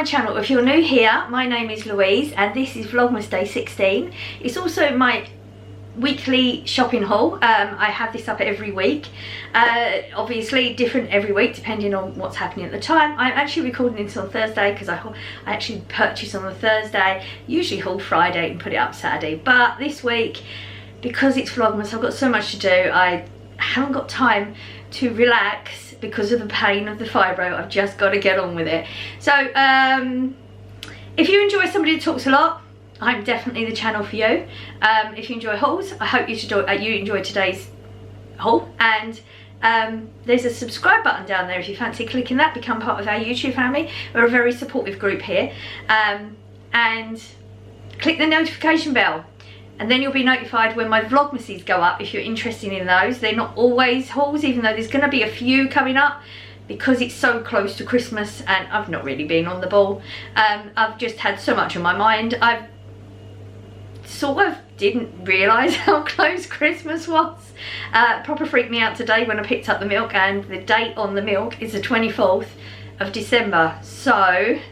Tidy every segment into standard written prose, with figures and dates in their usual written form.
my channel. If you're new here, my name is Louise and this is Vlogmas Day 16. It's also my weekly shopping haul. I have this up every week, obviously different every week depending on what's happening at the time. I'm actually recording this on Thursday because I actually purchase on the Thursday, usually haul Friday and put it up Saturday, but this week because it's Vlogmas I've got so much to do. I haven't got time to relax because of the pain of the fibro. I've just got to get on with it. So if you enjoy somebody who talks a lot, I'm definitely the channel for you. If you enjoy hauls, I hope you enjoy today's haul. And there's a subscribe button down there if you fancy clicking that, become part of our YouTube family. We're a very supportive group here. And click the notification bell, and then you'll be notified when my Vlogmases go up if you're interested in those. They're not always hauls, even though there's going to be a few coming up because it's so close to Christmas and I've not really been on the ball. I've just had so much on my mind. I've sort of didn't realise how close Christmas was. Proper freaked me out today when I picked up the milk, and the date on the milk is the 24th of December. So, a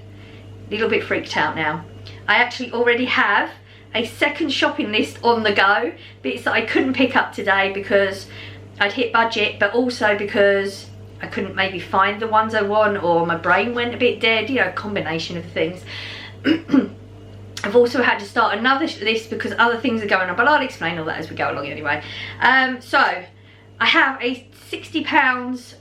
little bit freaked out now. I actually already have a second shopping list on the go, bits that I couldn't pick up today because I'd hit budget, but also because I couldn't maybe find the ones I want, or my brain went a bit dead, you know, a combination of things. I've also had to start another list because other things are going on, but I'll explain all that as we go along anyway. So I have a £60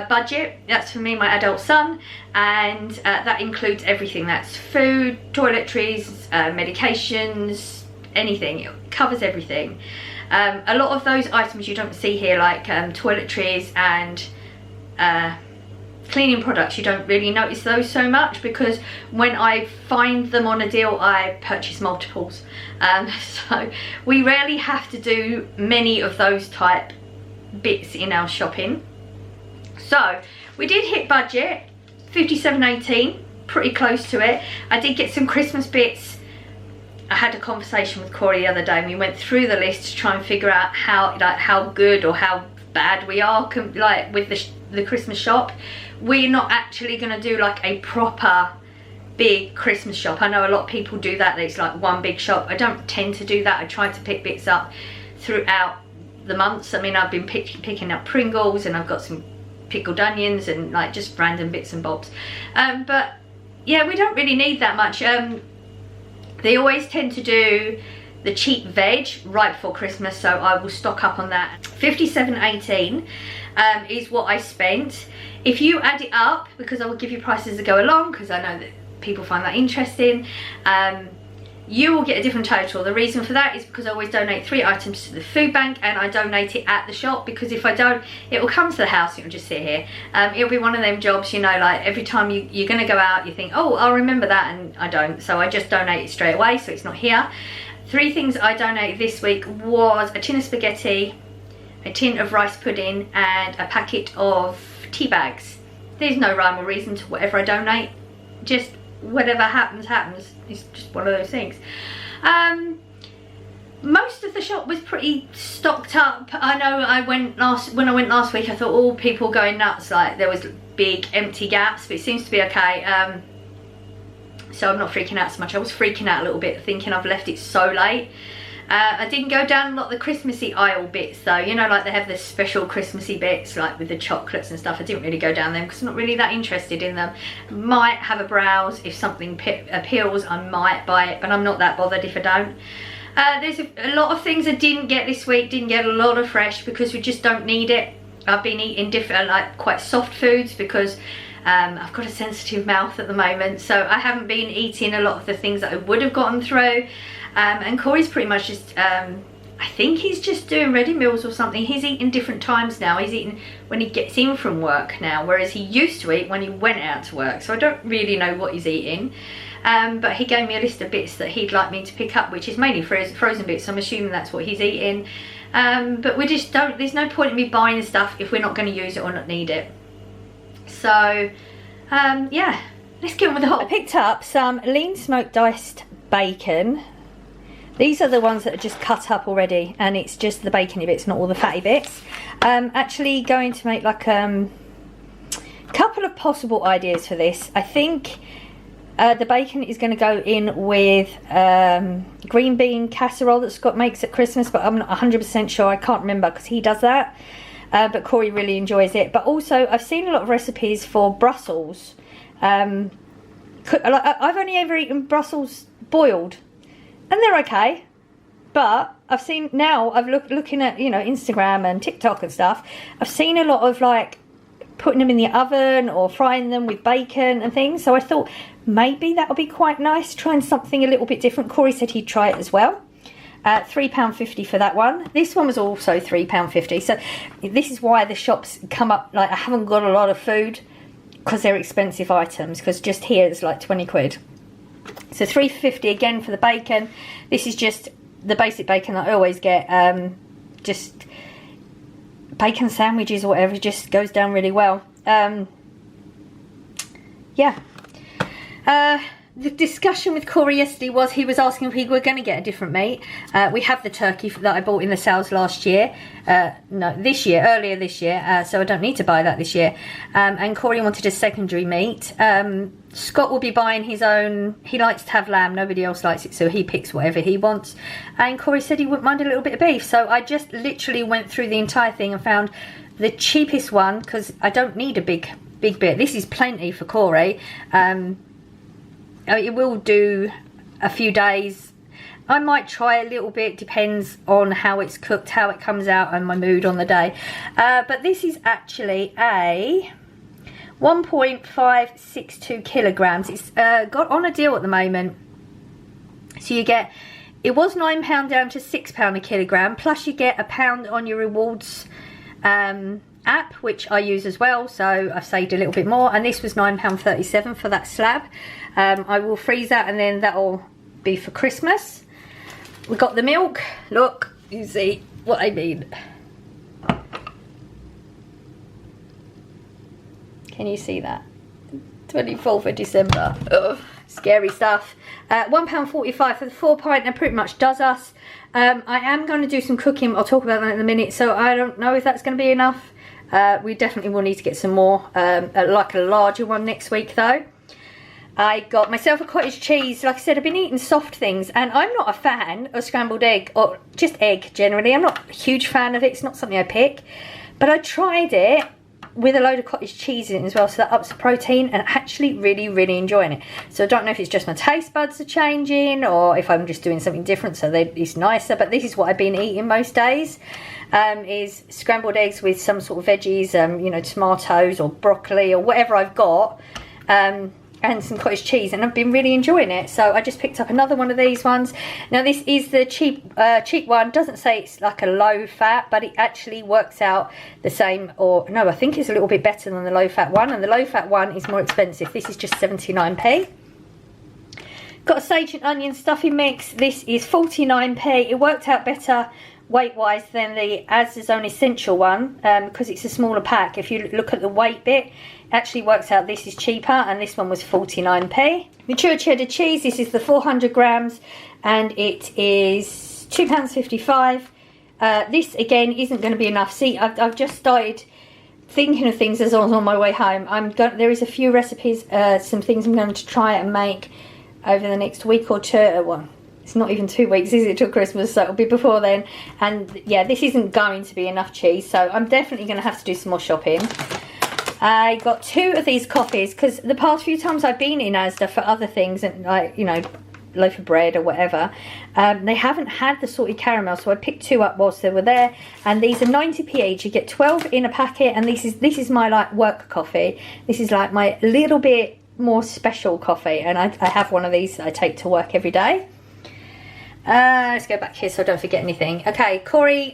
budget. That's for me and my adult son, and that includes everything. That's food, toiletries, medications, anything. It covers everything. A lot of those items you don't see here, like toiletries and cleaning products, you don't really notice those so much because when I find them on a deal I purchase multiples. So we rarely have to do many of those type bits in our shopping. So we did hit budget, £57.18, pretty close to it. I did get some Christmas bits. I had a conversation with Corey the other day and we went through the list to try and figure out how good or how bad we are like with the Christmas shop. We're not actually going to do like a proper big Christmas shop. I know a lot of people do that, it's like one big shop. I don't tend to do that. I try to pick bits up throughout the months. I mean, I've been picking up Pringles and I've got some pickled onions and like just random bits and bobs. But yeah, we don't really need that much. They always tend to do the cheap veg right before Christmas, so I will stock up on that. £57.18 is what I spent. If you add it up, because I will give you prices as I go along, because I know that people find that interesting, you will get a different total. The reason for that is because I always donate 3 items to the food bank, and I donate it at the shop, because if I don't, it will come to the house, it will just sit here. It'll be one of them jobs, you know, like every time you're going to go out, you think, oh, I'll remember that, and I don't. So I just donate it straight away, so it's not here. 3 things I donated this week was a tin of spaghetti, a tin of rice pudding, and a packet of tea bags. There's no rhyme or reason to whatever I donate. Just whatever happens, happens. It's just one of those things. Most of the shop was pretty stocked up. I know when I went last week, I thought all people going nuts, like there was big empty gaps, but it seems to be okay. So I'm not freaking out so much. I was freaking out a little bit thinking I've left it so late. I didn't go down a lot of the Christmassy aisle bits though, you know, like they have the special Christmassy bits like with the chocolates and stuff. I didn't really go down them because I'm not really that interested in them. Might have a browse, if something appeals I might buy it, but I'm not that bothered if I don't. There's a lot of things I didn't get this week. Didn't get a lot of fresh because we just don't need it. I've been eating different, like quite soft foods because I've got a sensitive mouth at the moment, so I haven't been eating a lot of the things that I would have gotten through. And Corey's pretty much just, I think he's just doing ready meals or something. He's eating different times now. He's eating when he gets in from work now, whereas he used to eat when he went out to work. So I don't really know what he's eating. But he gave me a list of bits that he'd like me to pick up, which is mainly frozen bits. So I'm assuming that's what he's eating. But we just don't, there's no point in me buying stuff if we're not going to use it or not need it. So yeah, let's get on with the haul. I picked up some lean smoked diced bacon. These are the ones that are just cut up already, and it's just the bacony bits, not all the fatty bits. Actually going to make like couple of possible ideas for this. I think The bacon is going to go in with green bean casserole that Scott makes at Christmas, but I'm not 100% sure. I can't remember because he does that. But Corey really enjoys it. But also, I've seen a lot of recipes for Brussels. I've only ever eaten Brussels boiled, and they're okay. But I've seen now, looking at, you know, Instagram and TikTok and stuff, I've seen a lot of like putting them in the oven or frying them with bacon and things. So I thought maybe that would be quite nice, trying something a little bit different. Corey said he'd try it as well. £3.50 for that one. This one was also £3.50. So this is why the shops come up, like I haven't got a lot of food because they're expensive items, because just here it's like 20 quid. So £3.50 again for the bacon. This is just the basic bacon that I always get. Just bacon sandwiches or whatever, just goes down really well. Yeah. The discussion with Corey yesterday was he was asking if we were going to get a different meat. We have the turkey that I bought in the sales last year. No, this year, earlier this year. So I don't need to buy that this year. And Corey wanted a secondary meat. Scott will be buying his own. He likes to have lamb. Nobody else likes it, so he picks whatever he wants. And Corey said he wouldn't mind a little bit of beef. So I just literally went through the entire thing and found the cheapest one, because I don't need a big bit. This is plenty for Corey. It will do a few days. I might try a little bit, depends on how it's cooked, how it comes out, and my mood on the day. But this is actually a 1.562 kilograms. It's got on a deal at the moment. So you get, it was £9 down to £6 a kilogram, plus you get £1 on your rewards app, which I use as well, so I've saved a little bit more. And this was £9.37 for that slab. I will freeze that, and then that'll be for Christmas. We got the milk. Look, you see what I mean. Can you see that? 24th of December. Ugh, scary stuff. £1.45 for the 4 pint, and pretty much does us. I am going to do some cooking. I'll talk about that in a minute. So I don't know if that's going to be enough. We definitely will need to get some more, like a larger one next week though. I got myself a cottage cheese. Like I said, I've been eating soft things, and I'm not a fan of scrambled egg, or just egg generally. I'm not a huge fan of it. It's not something I pick. But I tried it with a load of cottage cheese in it as well, so that ups the protein, and actually really enjoying it. So I don't know if it's just my taste buds are changing, or if I'm just doing something different so it's nicer. But this is what I've been eating most days. Is scrambled eggs with some sort of veggies, you know, tomatoes or broccoli or whatever I've got, and some cottage cheese, and I've been really enjoying it. So I just picked up another one of these ones. Now this is the cheap one. Doesn't say it's like a low fat, but it actually works out the same, or no, I think it's a little bit better than the low fat one, and the low fat one is more expensive. This is just 79p. Got a sage and onion stuffing mix. This is 49p. It worked out better weight-wise than the Asda's Own Essential one, because it's a smaller pack. If you look at the weight bit, it actually works out this is cheaper, and this one was 49p. Mature cheddar cheese, this is the 400 grams, and it is £2.55. This again isn't going to be enough. See, I've just started thinking of things as I was on my way home. There is a few recipes, some things I'm going to try and make over the next week or two. Well, it's not even 2 weeks, is it, till Christmas, so it'll be before then. And yeah, this isn't going to be enough cheese, so I'm definitely going to have to do some more shopping. I got 2 of these coffees, because the past few times I've been in Asda for other things, and like, you know, loaf of bread or whatever, they haven't had the salted caramel, so I picked 2 up whilst they were there. And these are 90p each. You get 12 in a packet, and this is my like work coffee. This is like my little bit more special coffee, and I have one of these that I take to work every day. Let's go back here so I don't forget anything. Okay, Corey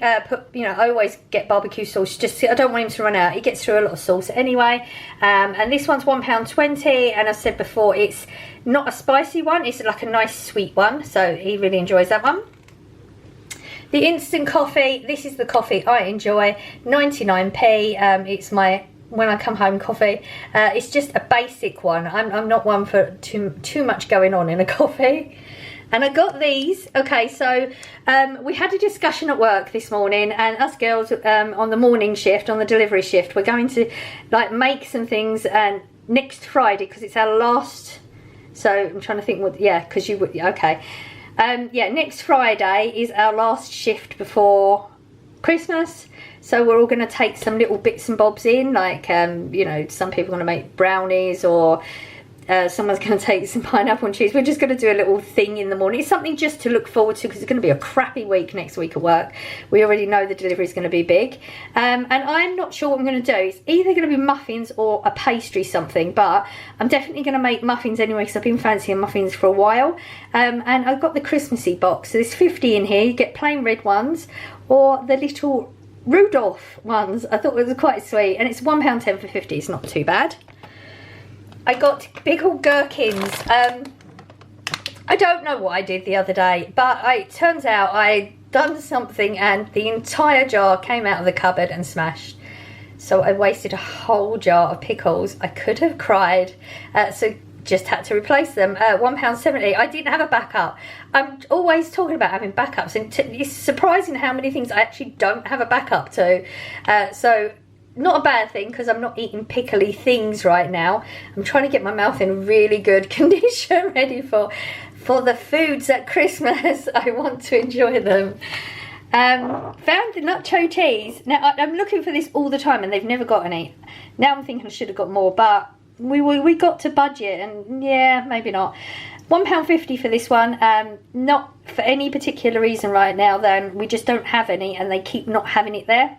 you know, I always get barbecue sauce, just I don't want him to run out. He gets through a lot of sauce anyway. And this one's £1.20, and I said before, it's not a spicy one, it's like a nice sweet one, so he really enjoys that one. The instant coffee, this is the coffee I enjoy, 99p. It's my when I come home coffee. It's just a basic one. I'm not one for too much going on in a coffee. And I got these. Okay, so we had a discussion at work this morning, and us girls on the morning shift, on the delivery shift, we're going to like make some things next Friday, because it's our last So I'm trying to think what, yeah, because you would, okay. Yeah, next Friday is our last shift before Christmas. So we're all going to take some little bits and bobs in, like, you know, some people are going to make brownies, or someone's going to take some pineapple and cheese. We're just going to do a little thing in the morning. It's something just to look forward to, because it's going to be a crappy week next week at work. We already know the delivery is going to be big. And I'm not sure what I'm going to do. It's either going to be muffins or a pastry something, but I'm definitely going to make muffins anyway, because I've been fancying muffins for a while. And I've got the Christmassy box. So there's 50 in here. You get plain red ones or the little Rudolph ones. I thought it was quite sweet, and it's £1.10 for 50. It's not too bad. I got big old gherkins. I don't know what I did the other day, but it turns out I'd done something and the entire jar came out of the cupboard and smashed. So I wasted a whole jar of pickles. I could have cried, so just had to replace them. £1.70. I didn't have a backup. I'm always talking about having backups, and it's surprising how many things I actually don't have a backup to. So not a bad thing, because I'm not eating pickly things right now. I'm trying to get my mouth in really good condition, ready for the foods at Christmas. I want to enjoy them. Found the nacho cheese. Now I'm looking for this all the time and they've never got any. Now I'm thinking I should have got more, but we got to budget, and yeah, maybe not. £1.50 for this one. Not for any particular reason right now, then we just don't have any, and they keep not having it there.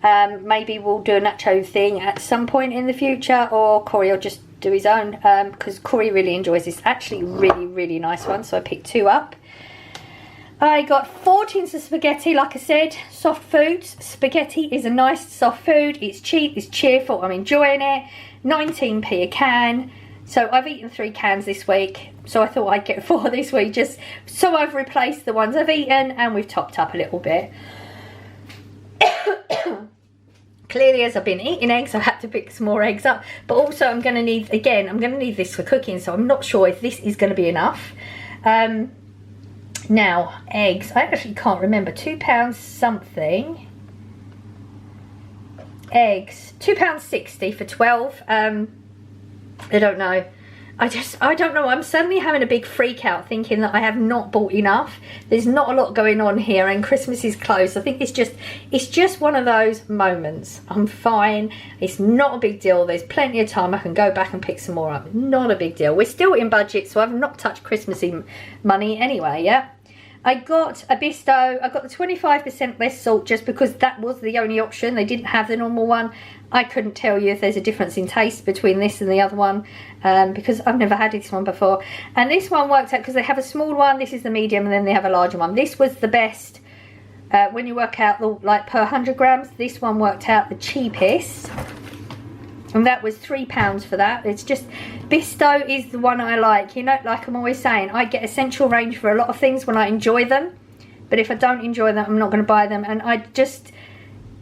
Maybe we'll do a nacho thing at some point in the future, or Corey will just do his own, because Corey really enjoys this. Actually, really nice one, so I picked 2 up. I got 4 tins of spaghetti. Like I said, soft foods. Spaghetti is a nice soft food. It's cheap, it's cheerful, I'm enjoying it. 19p a can. So I've eaten 3 cans this week, so I thought I'd get 4 this week, just so I've replaced the ones I've eaten, and we've topped up a little bit. Clearly, as I've been eating eggs, I've had to pick some more eggs up, but also I'm going to need, again, I'm going to need this for cooking, so I'm not sure if this is going to be enough. Now, eggs, I actually can't remember, £2 something. Eggs, £2.60 for 12. I don't know. I don't know. I'm suddenly having a big freak out thinking that I have not bought enough. There's not a lot going on here, and Christmas is close. I think it's just one of those moments. I'm fine. It's not a big deal. There's plenty of time. I can go back and pick some more up. Not a big deal. We're still in budget, so I've not touched Christmassy money anyway, yeah? I got a Bisto. I got the 25% less salt just because that was the only option. They didn't have the normal one. I couldn't tell you if there's a difference in taste between this and the other one, because I've never had this one before. And this one worked out because they have a small one, this is the medium, and then they have a larger one. This was the best when you work out the, like, per 100 grams. This one worked out the cheapest, and that was £3 for that. It's just, Bisto is the one I like. You know, like I'm always saying, I get essential range for a lot of things when I enjoy them, but if I don't enjoy them, I'm not going to buy them, and I just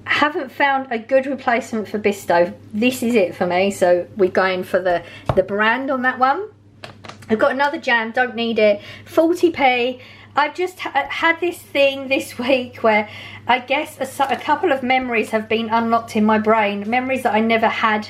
haven't found a good replacement for Bisto. This is it for me, so we're going for the brand on that one. I've got another jam, don't need it, 40p. I've just had this thing this week where I guess a couple of memories have been unlocked in my brain, memories that I never had,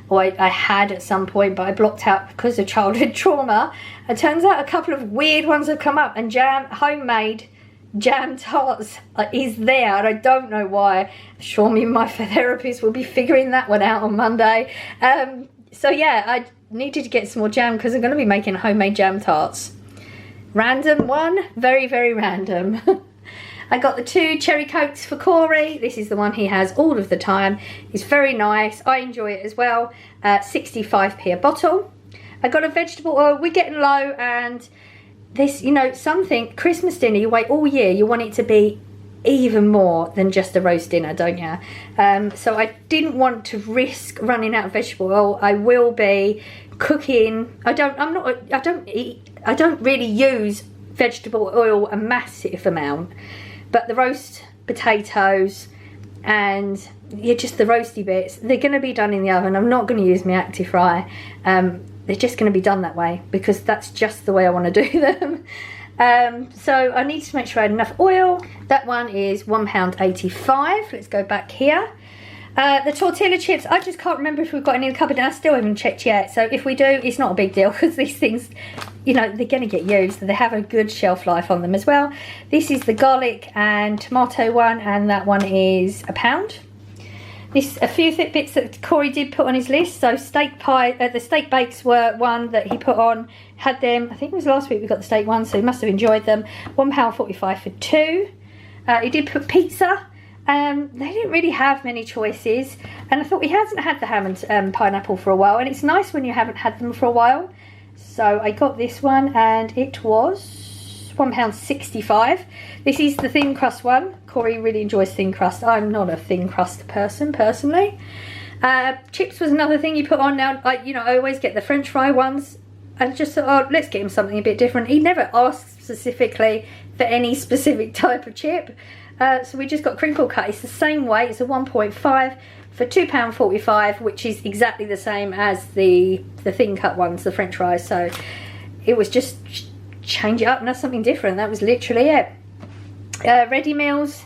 or I had at some point, but I blocked out because of childhood trauma. It turns out a couple of weird ones have come up, and homemade jam tarts is there, and I don't know why. I'm sure me and my therapist will be figuring that one out on Monday. So yeah, I needed to get some more jam because I'm going to be making homemade jam tarts. Random one, very random. I got the 2 cherry cokes for Corey. This is the one he has all of the time. It's very nice. I enjoy it as well. 65p a bottle. I got a vegetable oil. We're getting low, and this, you know, something, Christmas dinner, you wait all year, you want it to be even more than just a roast dinner, don't you? So I didn't want to risk running out of vegetable oil. I will be cooking. I don't really use vegetable oil a massive amount, but the roast potatoes and, yeah, just the roasty bits, they're going to be done in the oven. I'm not going to use my Active Fry. They're just going to be done that way because that's just the way I want to do them. So I need to make sure I had enough oil. That one is £1.85. Let's go back here. The tortilla chips, I just can't remember if we've got any in the cupboard, and I still haven't checked yet. So if we do, it's not a big deal, because these things, you know, they're going to get used. They have a good shelf life on them as well. This is the garlic and tomato one, and that one is £1. A few bits that Corey did put on his list. So steak pie, the steak bakes were one that he put on. Had them, I think it was last week we got the steak one, so he must have enjoyed them. £1.45 for 2. He did put pizza. They didn't really have many choices, and I thought he hasn't had the ham and pineapple for a while, and it's nice when you haven't had them for a while. So I got this one, and it was £1.65. This is the thin crust one. Corey really enjoys thin crust. I'm not a thin crust person personally. Chips was another thing he put on. Now, I always get the French fry ones, and just thought, oh, let's get him something a bit different. He never asked specifically for any specific type of chip. So we just got crinkle cut. It's the same weight. It's a 1.5 for £2.45, which is exactly the same as the thin cut ones, the French fries. So it was just change it up and have something different. That was literally it. Ready meals.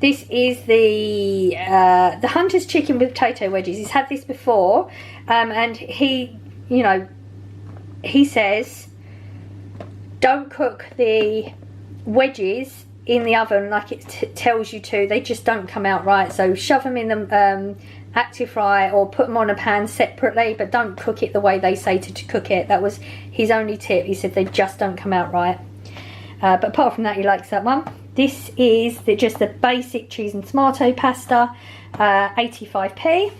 This is the Hunter's chicken with potato wedges. He's had this before, and he says don't cook the wedges in the oven like it tells you to. They just don't come out right, so shove them in the active fry or put them on a pan separately, but don't cook it the way they say to cook it. That was his only tip. He said they just don't come out right, but apart from that, he likes that one. This is just the basic cheese and tomato pasta, 85p.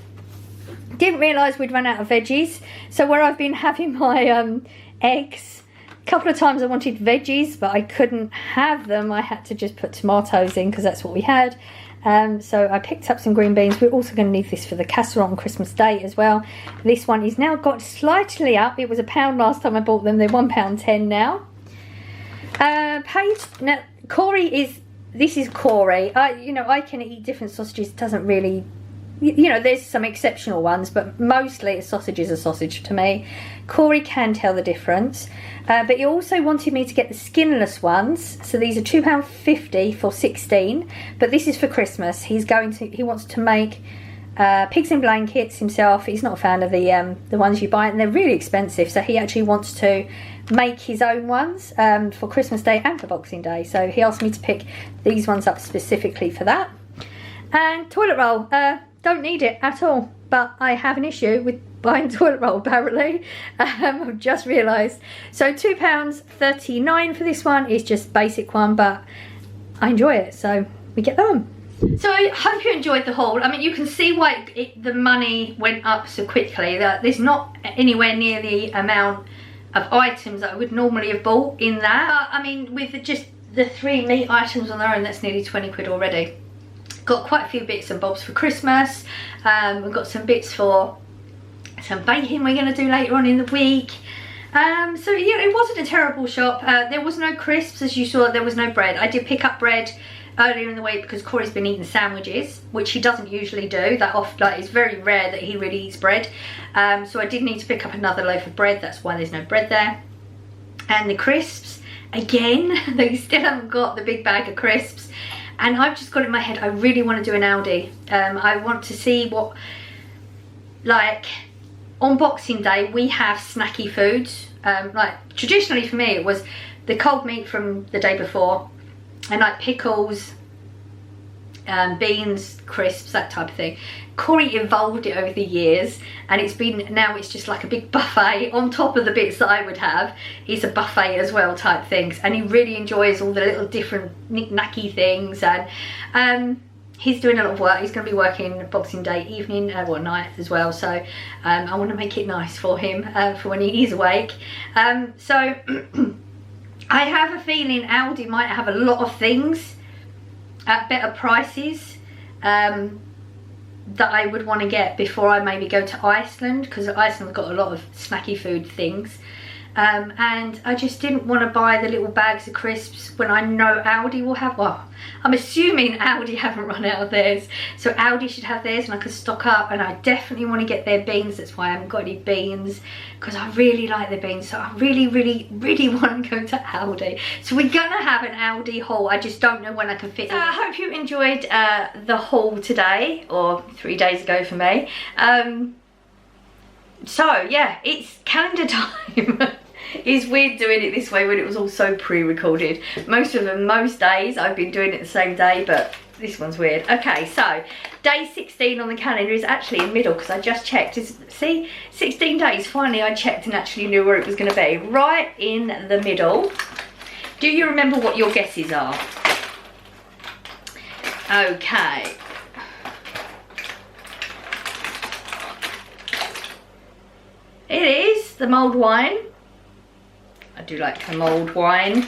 Didn't realise we'd run out of veggies, so where I've been having my eggs, a couple of times I wanted veggies, but I couldn't have them. I had to just put tomatoes in because that's what we had. So I picked up some green beans. We're also going to need this for the casserole on Christmas Day as well. This one is now got slightly up. It was £1 last time I bought them. They're £1.10 now. Now this is Corey. I can eat different sausages. It doesn't really, there's some exceptional ones, but mostly a sausage is a sausage to me. Corey can tell the difference, but he also wanted me to get the skinless ones. So these are £2.50 for 16, but this is for Christmas. He wants to make pigs in blankets himself. He's not a fan of the ones you buy, and they're really expensive, so he actually wants to make his own ones for Christmas Day and for Boxing Day. So he asked me to pick these ones up specifically for that. And toilet roll, don't need it at all, but I have an issue with buying toilet roll apparently. I've just realised. So £2.39 for this one. Is just basic one, but I enjoy it, so we get that one. So I hope you enjoyed the haul. I mean, you can see why the money went up so quickly. There's not anywhere near the amount of items that I would normally have bought in that. But I mean, with just the 3 meat items on their own, that's nearly 20 quid already. Got quite a few bits and bobs for Christmas. We've got some bits for some baking we're going to do later on in the week. So yeah, it wasn't a terrible shop. There was no crisps, as you saw. There was no bread. I did pick up bread earlier in the week because Corey's been eating sandwiches, which he doesn't usually do. It's very rare that he really eats bread. So I did need to pick up another loaf of bread. That's why there's no bread there. And the crisps, again, they still haven't got the big bag of crisps. And I've just got in my head, I really want to do an Aldi. I want to see what, like, on Boxing Day, we have snacky foods. Like, traditionally for me, it was the cold meat from the day before, and like pickles, beans, crisps, that type of thing. Corey evolved it over the years, and now it's just like a big buffet on top of the bits that I would have. It's a buffet as well type things, and he really enjoys all the little different knick-knacky things. And he's doing a lot of work. He's going to be working Boxing Day evening, night as well, so I want to make it nice for him for when he is awake. So I have a feeling Aldi might have a lot of things at better prices that I would want to get before I maybe go to Iceland, because Iceland's got a lot of snacky food things. and I just didn't want to buy the little bags of crisps when I know Aldi will have, well, I'm assuming Aldi haven't run out of theirs, so Aldi should have theirs and I could stock up. And I definitely want to get their beans. That's why I haven't got any beans, because I really like their beans, so I really want to go to Aldi. So we're gonna have an Aldi haul. I just don't know when I can fit it. I hope you enjoyed the haul today, or 3 days ago for me. So yeah, it's calendar time. It's weird doing it this way when it was all so pre-recorded. Most days I've been doing it the same day, but this one's weird. Okay, so day 16 on the calendar is actually in the middle, because I just checked. See, 16 days, finally I checked and actually knew where it was going to be. Right in the middle. Do you remember what your guesses are? Okay. It is the mulled wine. I do like the mulled wine.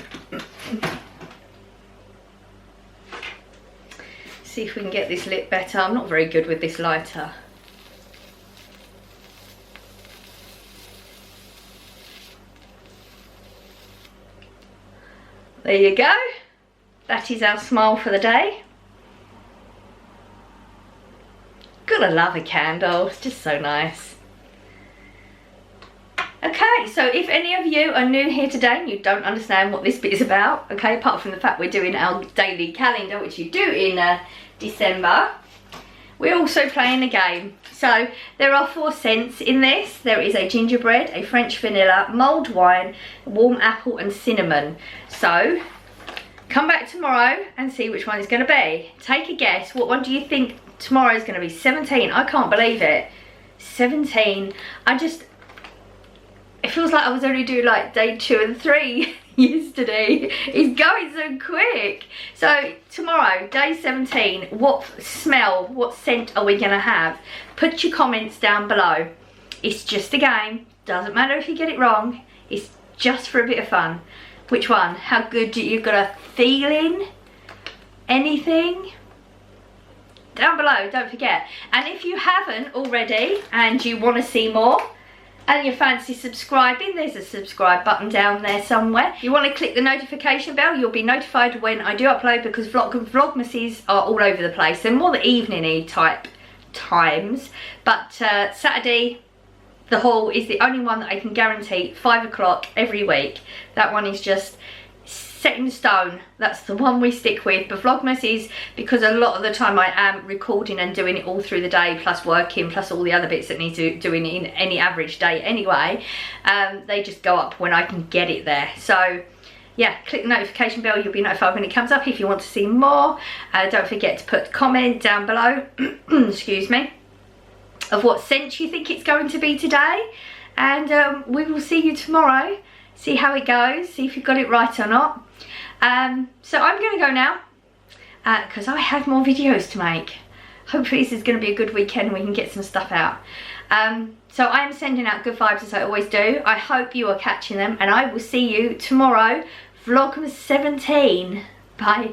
See if we can get this lit better. I'm not very good with this lighter. There you go. That is our smile for the day. Gotta love a candle. It's just so nice. Okay, so if any of you are new here today and you don't understand what this bit is about, okay, apart from the fact we're doing our daily calendar, which you do in December, we're also playing a game. So there are 4 scents in this. There is a gingerbread, a French vanilla, mulled wine, warm apple and cinnamon. So come back tomorrow and see which one it's going to be. Take a guess. What one do you think tomorrow is going to be? 17. I can't believe it. 17. It feels like I was only doing like day 2 and 3 yesterday. It's going so quick. So tomorrow, day 17, what scent are we gonna have? Put your comments down below. It's just a game. Doesn't matter if you get it wrong. It's just for a bit of fun. Which one? How good do you got a feeling? Anything? Down below, don't forget. And if you haven't already and you want to see more, and you fancy subscribing, there's a subscribe button down there somewhere. You want to click the notification bell, you'll be notified when I do upload, because Vlogmases are all over the place. They're more the evening-y type times, but Saturday, the haul is the only one that I can guarantee 5 o'clock every week. That one is just set in stone. That's the one we stick with. But Vlogmas is, because a lot of the time I am recording and doing it all through the day, plus working, plus all the other bits that need to doing in any average day anyway, they just go up when I can get it there. So yeah, click the notification bell, you'll be notified when it comes up. If you want to see more, don't forget to put a comment down below excuse me, of what scent you think it's going to be today, and we will see you tomorrow. See how it goes, see if you got it right or not. So I'm going to go now, because I have more videos to make. Hopefully this is going to be a good weekend and we can get some stuff out. So I am sending out good vibes as I always do. I hope you are catching them, and I will see you tomorrow, Vlogmas 17. Bye.